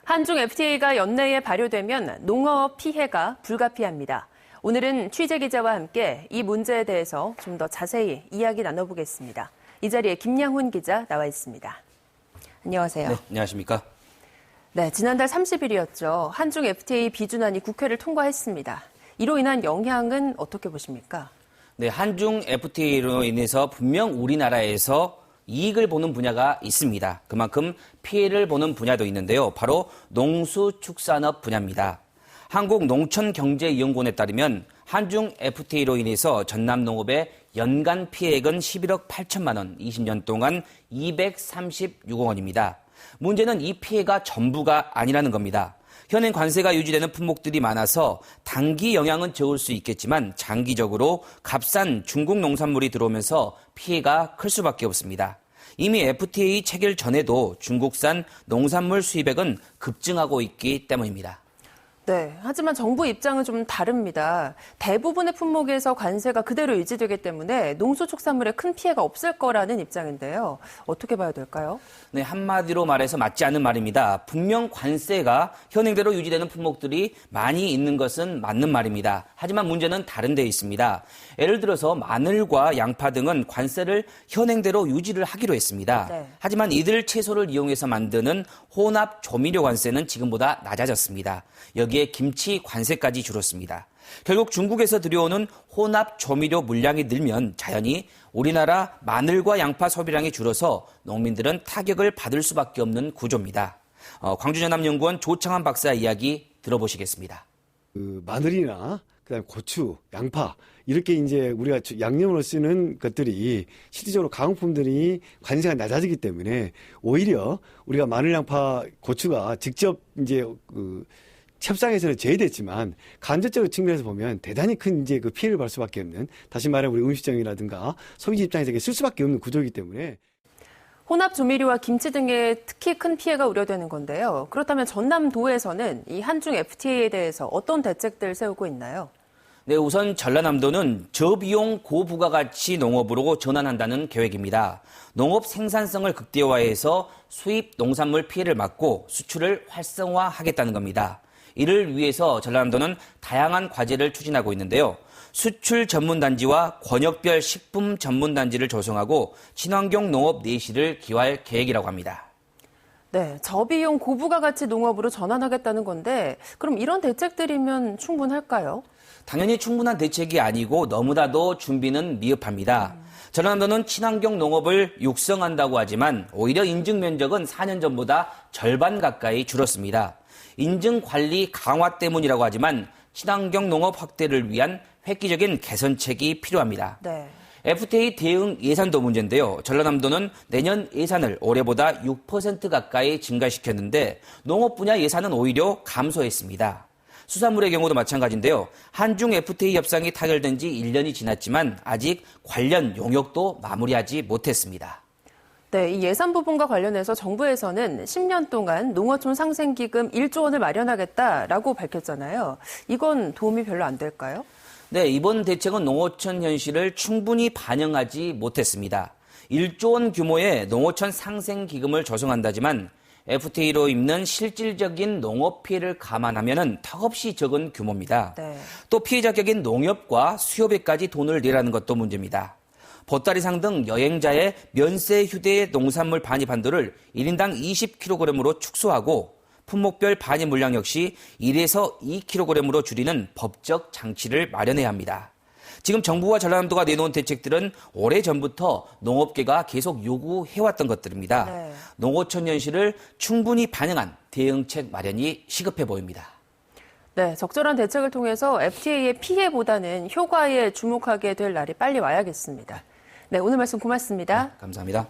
한중 FTA가 연내에 발효되면 농업 피해가 불가피합니다. 오늘은 취재 기자와 함께 이 문제에 대해서 좀 더 자세히 이야기 나눠보겠습니다. 이 자리에 김양훈 기자 나와 있습니다. 안녕하세요. 네, 안녕하십니까? 네, 지난달 30일이었죠. 한중 FTA 비준안이 국회를 통과했습니다. 이로 인한 영향은 어떻게 보십니까? 네, 한중 FTA로 인해서 분명 우리나라에서 이익을 보는 분야가 있습니다. 그만큼 피해를 보는 분야도 있는데요. 바로 농수축산업 분야입니다. 한국농촌경제연구원에 따르면 한중 FTA로 인해서 전남농업의 연간 피해액은 11억 8천만 원, 20년 동안 236억 원입니다. 문제는 이 피해가 전부가 아니라는 겁니다. 현행 관세가 유지되는 품목들이 많아서 단기 영향은 적을 수 있겠지만 장기적으로 값싼 중국 농산물이 들어오면서 피해가 클 수밖에 없습니다. 이미 FTA 체결 전에도 중국산 농산물 수입액은 급증하고 있기 때문입니다. 네, 하지만 정부 입장은 좀 다릅니다. 대부분의 품목에서 관세가 그대로 유지되기 때문에 농수축산물에 큰 피해가 없을 거라는 입장인데요. 어떻게 봐야 될까요? 네, 한마디로 말해서 맞지 않는 말입니다. 분명 관세가 현행대로 유지되는 품목들이 많이 있는 것은 맞는 말입니다. 하지만 문제는 다른 데 있습니다. 예를 들어서 마늘과 양파 등은 관세를 현행대로 유지를 하기로 했습니다. 네. 하지만 이들 채소를 이용해서 만드는 혼합 조미료 관세는 지금보다 낮아졌습니다. 여기에 김치 관세까지 줄었습니다. 결국 중국에서 들여오는 혼합 조미료 물량이 늘면 자연히 우리나라 마늘과 양파 소비량이 줄어서 농민들은 타격을 받을 수밖에 없는 구조입니다. 광주전남연구원 조창환 박사 이야기 들어보시겠습니다. 마늘이나 그다음에 고추, 양파 이렇게 이제 우리가 양념으로 쓰는 것들이 실질적으로 가공품들이 관세가 낮아지기 때문에 오히려 우리가 마늘, 양파, 고추가 직접 이제 협상에서는 제외됐지만 간접적으로 측면에서 보면 대단히 큰 이제 그 피해를 받을 수밖에 없는, 다시 말해 우리 음식점이라든가 소비자 입장에서 쓸 수밖에 없는 구조이기 때문에. 혼합 조미료와 김치 등에 특히 큰 피해가 우려되는 건데요. 그렇다면 전남도에서는 이 한중 FTA에 대해서 어떤 대책들 세우고 있나요? 네, 우선 전라남도는 저비용 고부가가치 농업으로 전환한다는 계획입니다. 농업 생산성을 극대화해서 수입 농산물 피해를 막고 수출을 활성화하겠다는 겁니다. 이를 위해서 전라남도는 다양한 과제를 추진하고 있는데요. 수출 전문단지와 권역별 식품 전문단지를 조성하고 친환경 농업 내실을 기여할 계획이라고 합니다. 네, 저비용 고부가가치 농업으로 전환하겠다는 건데 그럼 이런 대책들이면 충분할까요? 당연히 충분한 대책이 아니고 너무나도 준비는 미흡합니다. 전라남도는 친환경 농업을 육성한다고 하지만 오히려 인증 면적은 4년 전보다 절반 가까이 줄었습니다. 인증 관리 강화 때문이라고 하지만 친환경 농업 확대를 위한 획기적인 개선책이 필요합니다. 네. FTA 대응 예산도 문제인데요. 전라남도는 내년 예산을 올해보다 6% 가까이 증가시켰는데 농업 분야 예산은 오히려 감소했습니다. 수산물의 경우도 마찬가지인데요. 한중 FTA 협상이 타결된 지 1년이 지났지만 아직 관련 용역도 마무리하지 못했습니다. 네, 이 예산 부분과 관련해서 정부에서는 10년 동안 농어촌 상생기금 1조 원을 마련하겠다라고 밝혔잖아요. 이건 도움이 별로 안 될까요? 네, 이번 대책은 농어촌 현실을 충분히 반영하지 못했습니다. 1조 원 규모의 농어촌 상생기금을 조성한다지만 FTA로 입는 실질적인 농업 피해를 감안하면 턱없이 적은 규모입니다. 네. 또 피해자 격인 농협과 수협에까지 돈을 내라는 것도 문제입니다. 보따리상 등 여행자의 면세 휴대 농산물 반입 한도를 1인당 20kg으로 축소하고 품목별 반입 물량 역시 1에서 2kg으로 줄이는 법적 장치를 마련해야 합니다. 지금 정부와 전라남도가 내놓은 대책들은 오래전부터 농업계가 계속 요구해왔던 것들입니다. 네. 농어촌 현실을 충분히 반영한 대응책 마련이 시급해 보입니다. 네, 적절한 대책을 통해서 FTA의 피해보다는 효과에 주목하게 될 날이 빨리 와야겠습니다. 네, 오늘 말씀 고맙습니다. 감사합니다.